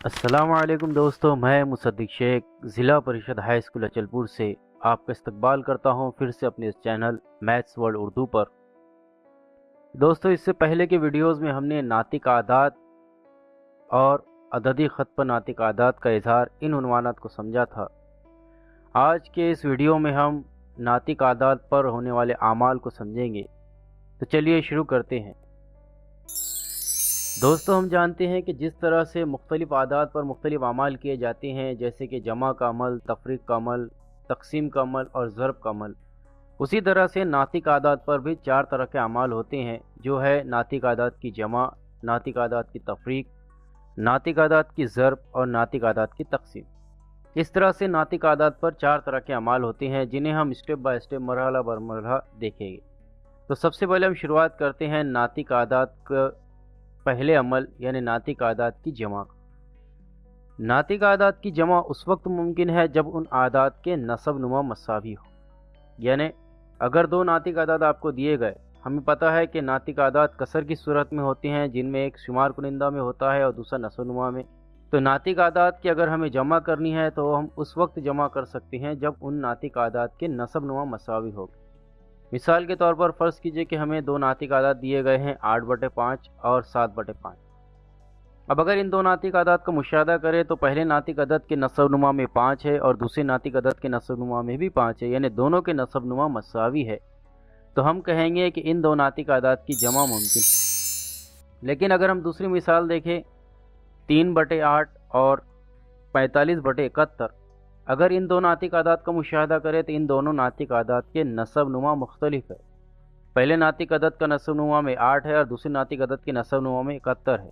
अस्सलाम वालेकुम दोस्तों, मैं मुसद्दिक शेख ज़िला परिषद हाई स्कूल अचलपुर से आपका इस्तकबाल करता हूं फिर से अपने इस चैनल मैथ्स वर्ल्ड उर्दू पर। दोस्तों, इससे पहले के वीडियोस में हमने नातिक आदात और अददी ख़त पर नातिक आदात का इजहार इन उन्वानात को समझा था। आज के इस वीडियो में हम नातिक आदात पर होने वाले आमाल को समझेंगे। तो चलिए शुरू करते हैं। दोस्तों, हम जानते हैं कि जिस तरह से मुख्तलिफ़ आदात पर मुख्तलिफ़ अमाल किए जाते हैं, जैसे कि जमा का अमल, तफरीक का अमल, तकसीम का अमल और ज़रब का अमल, उसी तरह से नातिक आदात पर भी 4 तरह के अमाल होते हैं, जो है नातिक आदात की जमा, नातिक आदात की तफरीक, नातिक आदात की ज़रब और नातिक आदात की तकसीम। इस तरह से नातिक आदात पर 4 तरह के अमाल होते हैं, जिन्हें हम स्टेप बाय स्टेप मरहला बर मरहला देखेंगे। तो सबसे पहले हम शुरुआत करते हैं नातिक आदात का पहले अमल यानी नातिक आदात की जमा। नातिक आदात की जमा उस वक्त मुमकिन है जब उन आदात के नसब नुमा मसावी हो। यानी अगर 2 नातिक आदात आपको दिए गए, हमें पता है कि नातिक आदात कसर की सूरत में होते हैं, जिनमें एक शुमार कुनिंदा में होता है और दूसरा नसब नुमा में। तो नातिक आदात की अगर हमें जमा करनी है तो हम उस वक्त जमा कर सकते हैं जब उन नातिक आदात के नसब नुमा मसावी हो। मिसाल के तौर पर फ़र्ज़ कीजिए कि हमें 2 नातिक आदात दिए गए हैं 8/5 और 7/5। अब अगर इन 2 नातिक आदात का मुशाहदा करें तो पहले नातिक अदद के नसब नुमा में 5 है और दूसरे नातिक अदद के नसब नुमा में भी 5 है, यानी दोनों के नसब नुमा मसावी है। तो हम कहेंगे कि इन 2 नातिक आदात की जमा मुमकिन है। लेकिन अगर हम दूसरी मिसाल देखें 3/8 और 45/71, अगर इन 2 नातिक आदात का मुशाहदा करें तो इन दोनों नातिक आदात के नसब नुमा मुख्तलिफ है। पहले नातिक अदद का नसब नुमा में 8 है और दूसरे नातिक अदद के नसब नुमा में 71 है।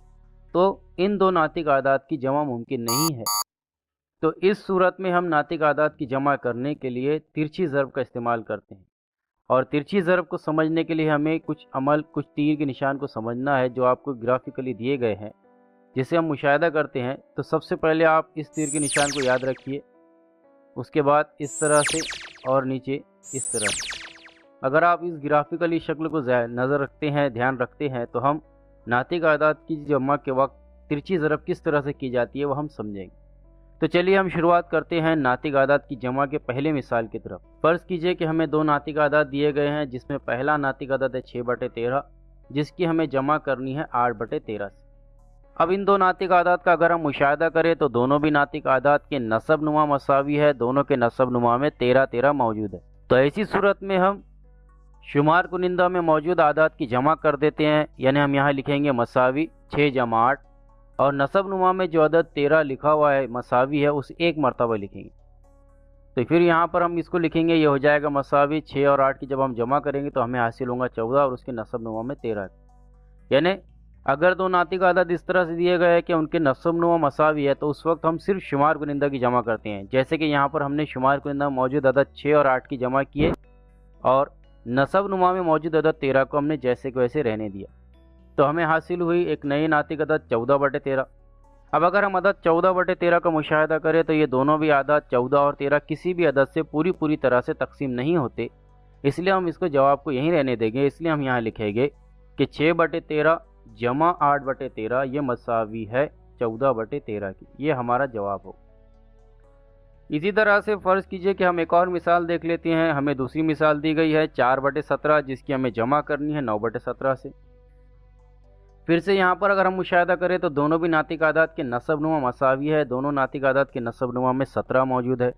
तो इन 2 नातिक आदात की जमा मुमकिन नहीं है। तो इस सूरत में हम नातिक आदात की जमा करने के लिए तिरछी ज़रब का इस्तेमाल करते हैं। और तिरछी ज़रब को समझने के लिए हमें कुछ अमल, कुछ तीर के निशान को समझना है, जो आपको ग्राफिकली दिए गए हैं, जिसे हम मुशाहदा करते हैं। तो सबसे पहले आप इस तीर के निशान को याद रखिए, उसके बाद इस तरह से और नीचे इस तरह से। अगर आप इस ग्राफिकली शक्ल को नज़र रखते हैं, ध्यान रखते हैं, तो हम नातिक आदात की जमा के वक्त तिरछी ज़रब किस तरह से की जाती है वो हम समझेंगे। तो चलिए हम शुरुआत करते हैं नातिक आदात की जमा के पहले मिसाल की तरफ। फ़र्ज़ कीजिए कि हमें 2 नातिक आदात दिए गए हैं, जिसमें पहला नातिक आदात है 6/13, जिसकी हमें जमा करनी है 8/13 से। अब इन 2 नातिक आदात का अगर हम मुशाहदा करें तो दोनों भी नातिक आदात के नसब नुमा मसावी है, दोनों के नसब नुमा में 13 मौजूद है। तो ऐसी सूरत में हम शुमार कुनिंदा में मौजूद आदात की जमा कर देते हैं, यानी हम यहाँ लिखेंगे मसावी 6 जमा 8, और नसब नुमा में जो अदद 13 लिखा हुआ है मसावी है, उसे 1 मरतबा लिखेंगे। तो फिर यहाँ पर हम इसको लिखेंगे, ये हो जाएगा मसावी 6 और 8 की जब हम जमा करेंगे तो हमें हासिल होगा 14 और उसके नसब नुमा में 13। यानी अगर 2 नातिक आदात इस तरह से दिए गए हैं कि उनके नसब नुमा मसावी है, तो उस वक्त हम सिर्फ शुमार कुनिंदा की जमा करते हैं। जैसे कि यहाँ पर हमने शुमार कुनिंदा में मौजूद अदद 6 और 8 की जमा किए और नसब नुमा में मौजूद अदद 13 को हमने जैसे कि वैसे रहने दिया। तो हमें हासिल हुई एक नई नातिक अदद 14/13। अब अगर हम अदद 14/13 का मुशाहदा करें तो ये दोनों भी आदात 14 और 13 किसी भी अदद से पूरी तरह से तकसीम नहीं होते, इसलिए हम इसको जवाब को यहीं रहने देंगे। इसलिए हम यहाँ लिखेंगे कि 6/13 जमा 8/13 ये मसावी है 14/13 की। ये हमारा जवाब हो। इसी तरह से फ़र्ज़ कीजिए कि हम एक और मिसाल देख लेते हैं। हमें दूसरी मिसाल दी गई है 4/17, जिसकी हमें जमा करनी है 9/17 से। फिर से यहाँ पर अगर हम मुशाहदा करें तो दोनों भी नातिक आदात के नसब नुमा मसावी है, दोनों नातिक आदात के नसब नुमा में 17 मौजूद है।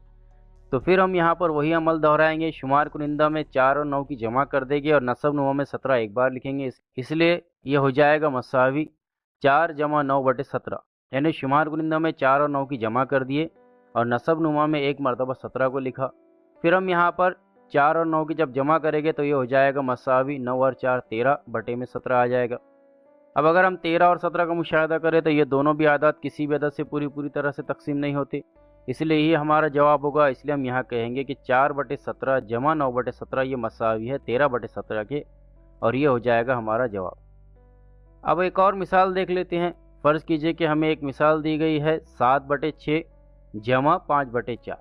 तो फिर हम यहाँ पर वही अमल दोहराएंगे, शुमार कुनिंदा में 4 और 9 की जमा कर देंगे और नसब नुमा में 17 एक बार लिखेंगे। इसलिए ये हो जाएगा मसावी 4 जमा 9/17, यानी शुमार कुनिंदा में 4 और 9 की जमा कर दिए और नसब नुमा में 1 मरतबा 17 को लिखा। फिर हम यहाँ पर 4 और 9 की जब जमा करेंगे तो ये हो जाएगा मसावी 9 और 4 13 बटे में 17 आ जाएगा। अब अगर हम 13 और 17 का मुशाहदा करें तो ये दोनों भी आदात किसी भी अदद से पूरी तरह से तकसीम नहीं होते, इसलिए ये हमारा जवाब होगा। इसलिए हम यहाँ कहेंगे कि 4/17 जमा 9/17 ये मसावी है 13/17 के, और ये हो जाएगा हमारा जवाब। अब एक और मिसाल देख लेते हैं। फ़र्ज़ कीजिए कि हमें एक मिसाल दी गई है 7/6 जमा 5/4।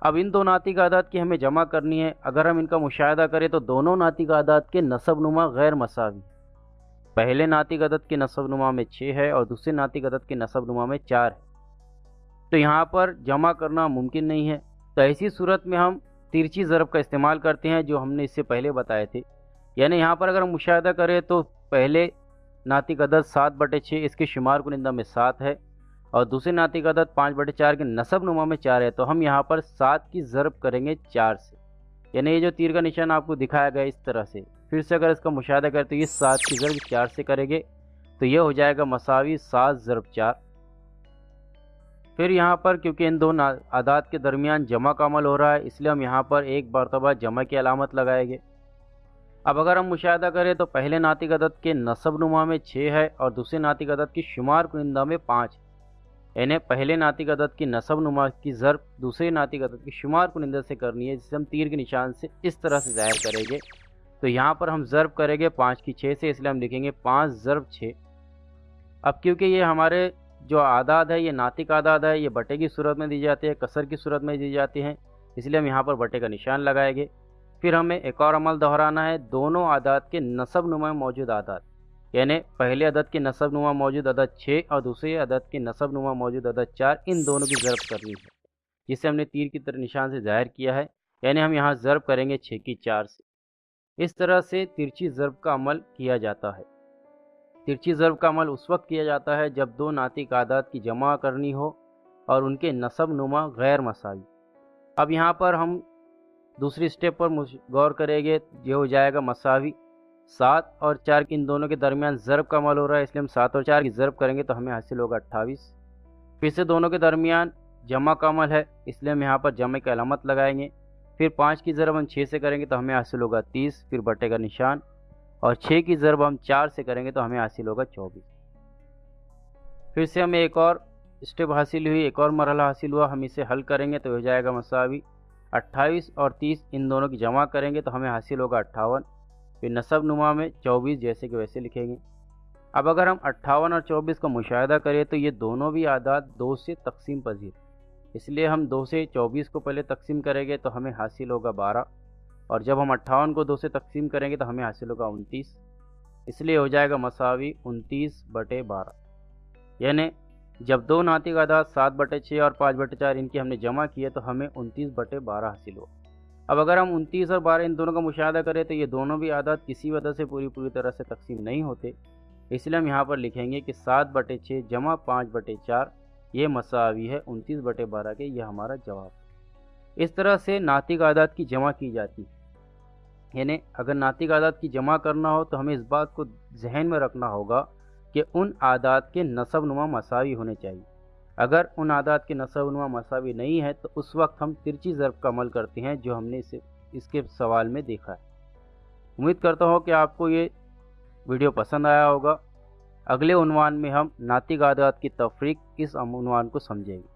अब इन 2 नातिक आदात की हमें जमा करनी है। अगर हम इनका मुशाहदा करें तो दोनों नातिक आदात के नसब नुमा गैर मसावी। पहले नातिक अदद के नसब नुमा में 6 है और दूसरे नातिक अदद के नसब नुमा में 4 है। तो यहाँ पर जमा करना मुमकिन नहीं है। तो ऐसी सूरत में हम तिरछी ज़रब का इस्तेमाल करते हैं, जो हमने इससे पहले बताए थे। यानी यहाँ पर अगर हम मुशाहिदा करें तो पहले नातिक अदद 7/6 इसके शुमार कुनिंदा में 7 है, और दूसरे नातिक अदद 5/4 के नसब नुमा में 4 है। तो हम यहाँ पर 7 की ज़रब करेंगे 4 से। यानी ये जो तीर का निशान आपको दिखाया गया इस तरह से, फिर से अगर इसका मुशाहिदा करें तो ये 7 की ज़रब 4 से करेंगे, तो ये हो जाएगा मसावी 7 ज़रब 4। फिर यहाँ पर क्योंकि इन दो आदाद के दरमियान जमा का अमल हो रहा है, इसलिए हम यहाँ पर एक मरतबा जमा की अलामत लगाएंगे। अब अगर हम मुशाहिदा करें तो पहले नातिक अदद के नसब नुमा में 6 है और दूसरे नातिक अदद की शुमार कुनिंदा में 5 है। यानी पहले नातिक अदद की नसब नुमा की ज़रब दूसरे नातिक अदद की शुमार कुनिंदा से करनी है, जिसे हम तीर के निशान से इस तरह से ज़ाहिर करेंगे। तो यहाँ पर हम ज़रब करेंगे 5 की 6 से, इसलिए हम लिखेंगे 5 ज़रब 6। अब क्योंकि ये हमारे जो आदाद है ये नातिक आदाद है, ये बटे की सूरत में दी जाती है, कसर की सूरत में दी जाती हैं, इसलिए हम यहाँ पर बटे का निशान लगाएंगे। फिर हमें एक और अमल दोहराना है, दोनों आदाद के नसब नुमा में मौजूद आदाद, यानी पहले अदद के नसब नुमा मौजूद अदद 6 और दूसरे अदद के नसब नुमा मौजूद अदद 4, इन दोनों की ज़रब करनी है, जिसे हमने तीर की तरह निशान से ज़ाहिर किया है। यानी हम यहाँ ज़रब करेंगे 6 की 4 से। इस तरह से तिरछी ज़रब का अमल किया जाता है। तिरछी ज़रब का अमल उस वक्त किया जाता है जब दो नातिक आदाद की जमा करनी हो और उनके नसब नुमा गैर मसावी। अब यहाँ पर हम दूसरी स्टेप पर गौर करेंगे, ये हो जाएगा मसावी। 7 और 4 इन दोनों के दरमियान ज़रब का अमल हो रहा है, इसलिए हम 7 और 4 की ज़रब करेंगे तो हमें हासिल होगा 28। फिर से दोनों के दरमियान जमा का अमल है, इसलिए हम यहाँ पर जमा की अलामत लगाएंगे। फिर 5 की ज़रब हम 6 से करेंगे तो हमें हासिल होगा 30, फिर बटे का निशान, और 6 की ज़रब हम 4 से करेंगे तो हमें हासिल होगा 24। फिर से हमें एक और स्टेप हासिल हुई, एक और मरहला हासिल हुआ, हम इसे हल करेंगे तो हो जाएगा मसावी। 28 और 30 इन दोनों की जमा करेंगे तो हमें हासिल होगा 58। फिर नसब नुमा में 24 जैसे कि वैसे लिखेंगे। अब अगर हम 58 और 24 का मुशाहिदा करें तो ये दोनों भी आदाद 2 से तकसीम पजीर, इसलिए हम 2 से 24 को पहले तकसीम करेंगे तो हमें हासिल होगा 12, और जब हम 58 को 2 से तकसीम करेंगे तो हमें हासिल होगा 29, इसलिए हो जाएगा मसावी 29/12। यानी जब दो नातिक आदाद 7/6 और 5/4 इनकी हमने जमा किए तो हमें 29/12 हासिल हुआ। अब अगर हम 29 और 12 इन दोनों का मुशाहिदा करें तो ये दोनों भी आदाद किसी वजह से पूरी तरह से तकसीम नहीं होते, इसलिए हम यहाँ पर लिखेंगे कि 7/6 जमा 5/4 ये मसावी है 29/12 के, यह हमारा जवाब। इस तरह से नातिक आदाद की जमा की जाती है। यानी अगर नातिक आदाद की जमा करना हो तो हमें इस बात को जहन में रखना होगा कि उन आदाद के नसब नुमा मसावी होने चाहिए। अगर उन आदाद के नसब नुमा मसावी नहीं है तो उस वक्त हम तिरछी ज़रब का अमल करते हैं, जो हमने इसके सवाल में देखा है। उम्मीद करता हूँ कि आपको ये वीडियो पसंद आया होगा। अगले उन्वान में हम नातिक आदाद की तफरीक इस उन्वान को समझेंगे।